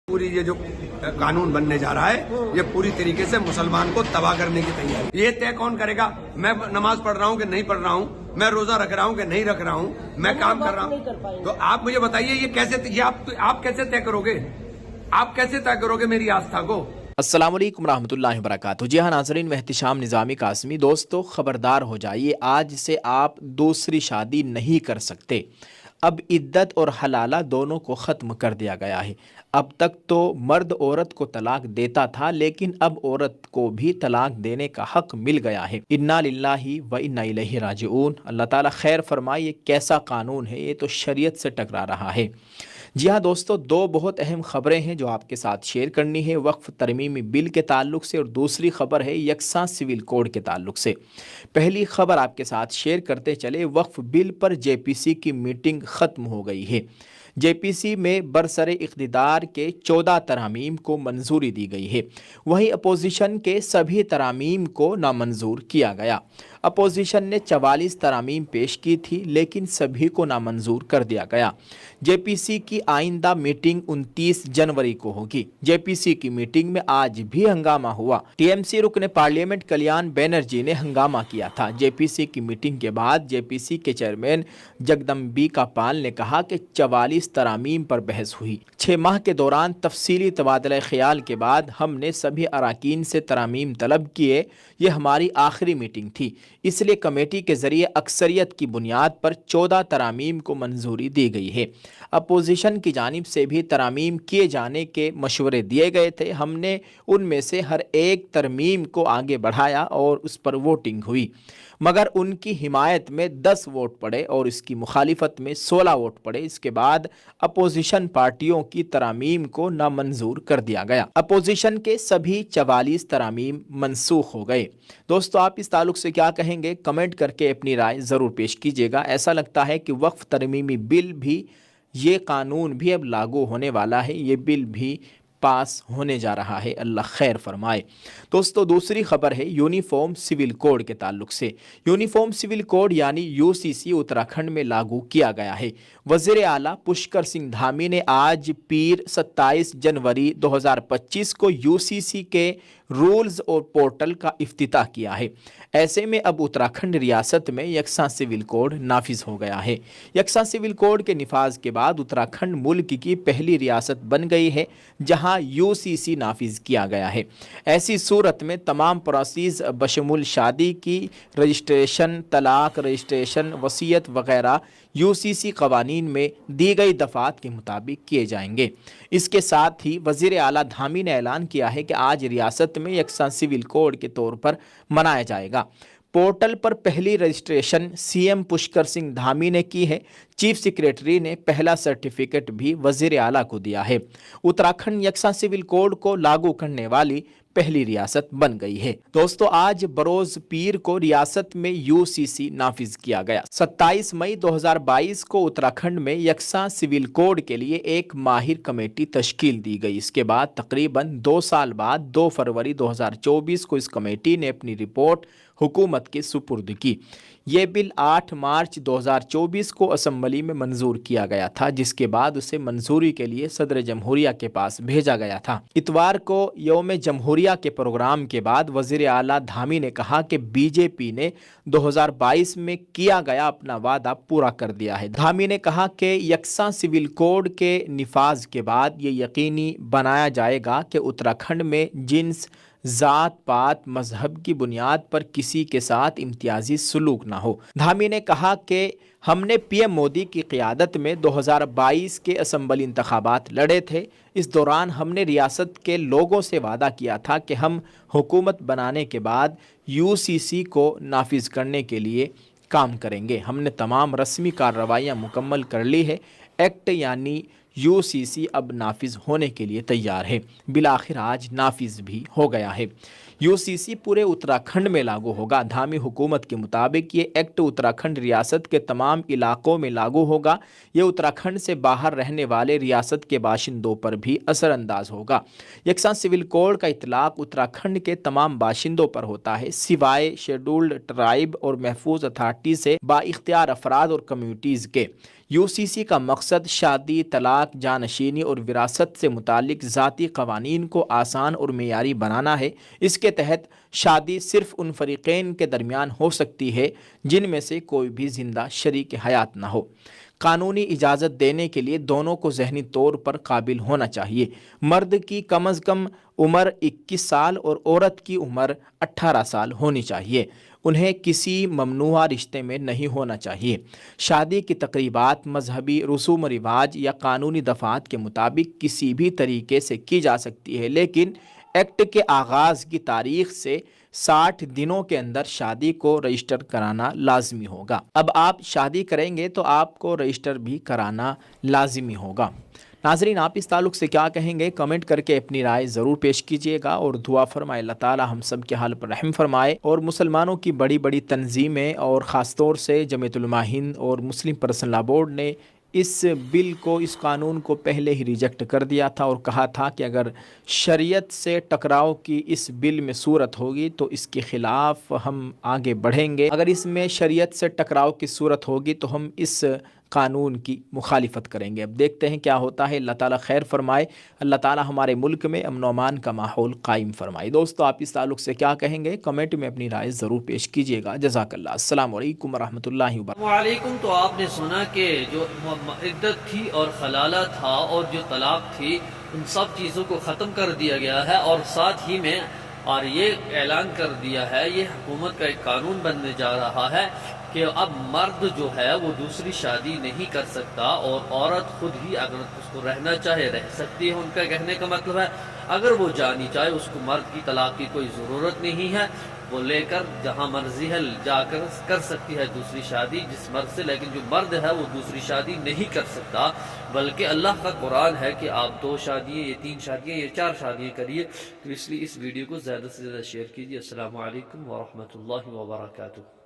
पूरी ये जो कानून बनने जा रहा है ये पूरी तरीके से मुसलमान को तबाह करने की तैयारी। ये तय कौन करेगा मैं नमाज पढ़ रहा हूँ कि नहीं पढ़ रहा हूँ, मैं रोजा रख रहा हूँ कि नहीं रख रहा हूँ, मैं काम कर रहा हूँ। तो आप मुझे बताइए ये कैसे, ये आप कैसे तय करोगे, आप कैसे तय करोगे मेरी आस्था को। अस्सलाम वालेकुम रहमतुल्लाहि व बरकातहू। जी हाँ नाज़रीन, मैं एहतिशाम निज़ामी कासमी। दोस्तों खबरदार हो जाइए, आज से आप दूसरी शादी नहीं कर सकते। अब इद्दत और हलाला दोनों को ख़त्म कर दिया गया है। अब तक तो मर्द औरत को तलाक देता था, लेकिन अब औरत को भी तलाक देने का हक़ मिल गया है। इन्ना लिल्लाहि व इन्ना इलैहि राजिऊन। अल्लाह ताला खैर फरमाए। ये कैसा कानून है, ये तो शरीयत से टकरा रहा है। जी हाँ दोस्तों, दो बहुत अहम ख़बरें हैं जो आपके साथ शेयर करनी है, वक्फ़ तरमीमी बिल के ताल्लुक़ से, और दूसरी ख़बर है यकसा सिविल कोड के ताल्लुक़ से। पहली ख़बर आपके साथ शेयर करते चले, वक्फ़ बिल पर जेपीसी की मीटिंग ख़त्म हो गई है। जेपीसी में बरसरे इक़्तिदार के 14 तरामीम को मंजूरी दी गई है, वहीं अपोजिशन के सभी तरामीम को नामंजूर किया गया। अपोजिशन ने 44 तरामीम पेश की थी, लेकिन सभी को नामंजूर कर दिया गया। जेपीसी की आइंदा मीटिंग 29 जनवरी को होगी। जेपीसी की मीटिंग में आज भी हंगामा हुआ। टीएमसी रुकने पार्लियामेंट कल्याण बनर्जी ने हंगामा किया था। जेपीसी की मीटिंग के बाद जेपीसी के चेयरमैन जगदम्बिका पाल ने कहा कि 44 तरामीम पर बहस हुई। 6 माह के दौरान तफसीली तबादला ख्याल के बाद हमने सभी अराकीन से तरामीम तलब किए। ये हमारी आखिरी मीटिंग थी, इसलिए कमेटी के जरिए अक्सरियत की बुनियाद पर 14 तरामीम को मंजूरी दी गई है। अपोजिशन की जानिब से भी तरामीम किए जाने के मशवरे दिए गए थे। हमने उनमें से हर एक तरमीम को आगे बढ़ाया और उस पर वोटिंग हुई, मगर उनकी हिमायत में 10 वोट पड़े और इसकी मुखालिफत में 16 वोट पड़े। इसके बाद अपोजिशन पार्टियों की तरामीम को नामंजूर कर दिया गया। अपोजिशन के सभी 44 तरामीम मनसूख हो गए। दोस्तों आप इस ताल्लुक से क्या कहेंगे, कमेंट करके अपनी राय ज़रूर पेश कीजिएगा। ऐसा लगता है कि वक्फ तरमीमी बिल भी, ये कानून भी अब लागू होने वाला है, ये बिल भी पास होने जा रहा है। अल्लाह खैर फरमाए। दोस्तों दूसरी खबर है यूनिफॉर्म सिविल कोड के ताल्लुक से। यूनिफॉर्म सिविल कोड यानी यूसीसी उत्तराखंड में लागू किया गया है। वज़ीर आला पुष्कर सिंह धामी ने आज पीर 27 जनवरी 2025 को यूसीसी के रूल्स और पोर्टल का इफ्तिताह किया है। ऐसे में अब उत्तराखंड रियासत में यकसा सिविल कोड नाफिज हो गया है। यकसा सिविल कोड के निफाज के बाद उत्तराखंड मुल्क की पहली रियासत बन गई है जहां यूसीसी नाफिज किया गया है। ऐसी सूरत में तमाम प्रोसेस बशमुल शादी की रजिस्ट्रेशन, तलाक रजिस्ट्रेशन, वसीयत वगैरह यूसीसी कवानीन में दी गई दफ़ात के मुताबिक किए जाएंगे। इसके साथ ही वज़ीर आला धामी ने ऐलान किया है कि आज रियासत में यकसा सिविल कोड के तौर पर मनाया जाएगा। पोर्टल पर पहली रजिस्ट्रेशन सीएम पुष्कर सिंह धामी ने की है। चीफ सेक्रेटरी ने पहला सर्टिफिकेट भी वज़ीर आला को दिया है। उत्तराखंड यकसा सिविल कोड को लागू करने वाली पहली रियासत बन गई है। दोस्तों आज बरोज पीर को रियासत में यूसीसी नाफिज किया गया। 27 मई 2022 को उत्तराखंड में यकसा सिविल कोड के लिए एक माहिर कमेटी तश्कील दी गई। इसके बाद तकरीबन 2 साल बाद 2 फरवरी 2024 को इस कमेटी ने अपनी रिपोर्ट हुकूमत के सुपुर्द की। ये बिल 8 मार्च 2024 को असम्बली में मंजूर किया गया था, जिसके बाद उसे मंजूरी के लिए सदर जमहूरिया के पास भेजा गया था। इतवार को यौम जमहूरिया के प्रोग्राम के बाद वज़ीर आला धामी ने कहा कि बीजेपी ने 2022 में किया गया अपना वादा पूरा कर दिया है। धामी ने कहा कि यकसा सिविल कोड के निफाज के बाद ये यकीनी बनाया जाएगा कि उत्तराखंड में जिन्स, ज़ात पात, मजहब की बुनियाद पर किसी के साथ इम्तियाजी सलूक ना हो। धामी ने कहा कि हमने पीएम मोदी की क़ियादत में 2022 के असम्बली इंतखाबात लड़े थे। इस दौरान हमने रियासत के लोगों से वादा किया था कि हम हुकूमत बनाने के बाद यूसीसी को नाफिज करने के लिए काम करेंगे। हमने तमाम रस्मी कार्रवाइयाँ मुकम्मल कर ली है। एक्ट यानी यूसीसी अब नाफिज होने के लिए तैयार है। बिल आखिर आज नाफिज भी हो गया है। यूसीसी पूरे उत्तराखंड में लागू होगा। धामी हुकूमत के मुताबिक ये एक्ट उत्तराखंड रियासत के तमाम इलाकों में लागू होगा। ये उत्तराखंड से बाहर रहने वाले रियासत के बाशिंदों पर भी असरअंदाज होगा। यकसा सिविल कोड का इतलाक उत्तराखंड के तमाम बाशिंदों पर होता है, सिवाय शेड्यूल्ड ट्राइब और महफूज अथॉरिटी से बाइख्तियार अफराद और कम्यूनिटीज़ के। UCC کا مقصد شادی، طلاق، جانشینی اور وراثت سے متعلق ذاتی قوانین کو آسان اور معیاری بنانا ہے۔ اس کے تحت شادی صرف ان فریقین کے درمیان ہو سکتی ہے جن میں سے کوئی بھی زندہ شریک حیات نہ ہو۔ قانونی اجازت دینے کے لیے دونوں کو ذہنی طور پر قابل ہونا چاہیے۔ مرد کی کم از کم عمر 21 سال اور عورت کی عمر 18 سال ہونی چاہیے۔ انہیں کسی ممنوعہ رشتے میں نہیں ہونا چاہیے۔ شادی کی تقریبات مذہبی رسوم و رواج یا قانونی دفعات کے مطابق کسی بھی طریقے سے کی جا سکتی ہے، لیکن ایکٹ کے آغاز کی تاریخ سے 60 دنوں کے اندر شادی کو رجسٹر کرانا لازمی ہوگا۔ اب آپ شادی کریں گے تو آپ کو رجسٹر بھی کرانا لازمی ہوگا۔ ناظرین، آپ اس تعلق سے کیا کہیں گے؟ کمنٹ کر کے اپنی رائے ضرور پیش کیجیے گا، اور دعا فرمائے اللہ تعالی ہم سب کے حال پر رحم فرمائے، اور مسلمانوں کی بڑی بڑی تنظیمیں اور خاص طور سے جمعیت علماء ہند اور مسلم پرسنل لاء بورڈ نے اس بل کو، اس قانون کو پہلے ہی ریجیکٹ کر دیا تھا، اور کہا تھا کہ اگر شریعت سے ٹکراؤ کی اس بل میں صورت ہوگی تو اس کے خلاف ہم آگے بڑھیں گے۔ اگر اس میں شریعت سے ٹکراؤ کی صورت ہوگی تو ہم اس قانون کی مخالفت کریں گے۔ اب دیکھتے ہیں کیا ہوتا ہے۔ اللہ تعالیٰ خیر فرمائے، اللہ تعالیٰ ہمارے ملک میں امن و امان کا ماحول قائم فرمائے۔ دوستو، آپ اس تعلق سے کیا کہیں گے؟ کمنٹ میں اپنی رائے ضرور پیش کیجیے گا۔ جزاک اللہ۔ السلام علیکم ورحمۃ اللہ وبرکاتہ۔ وعلیکم۔ تو آپ نے سنا کہ جو عدت تھی اور خلالہ تھا اور جو طلاق تھی، ان سب چیزوں کو ختم کر دیا گیا ہے، اور ساتھ ہی میں اور یہ اعلان کر دیا ہے، یہ حکومت کا ایک قانون بننے جا رہا ہے کہ اب مرد جو ہے وہ دوسری شادی نہیں کر سکتا، اور عورت خود ہی اگر اس کو رہنا چاہے رہ سکتی ہے۔ ان کا کہنے کا مطلب ہے اگر وہ جانی چاہے اس کو مرد کی طلاق کی کوئی ضرورت نہیں ہے، وہ لے کر جہاں مرضی ہے جا کر سکتی ہے دوسری شادی جس مرد سے، لیکن جو مرد ہے وہ دوسری شادی نہیں کر سکتا، بلکہ اللہ کا قرآن ہے کہ آپ 2 شادیاں یا 3 شادیاں یا 4 شادیاں کریے۔ تو اس لیے اس ویڈیو کو زیادہ سے زیادہ شیئر کیجیے۔ السلام علیکم ورحمۃ اللہ وبرکاتہ۔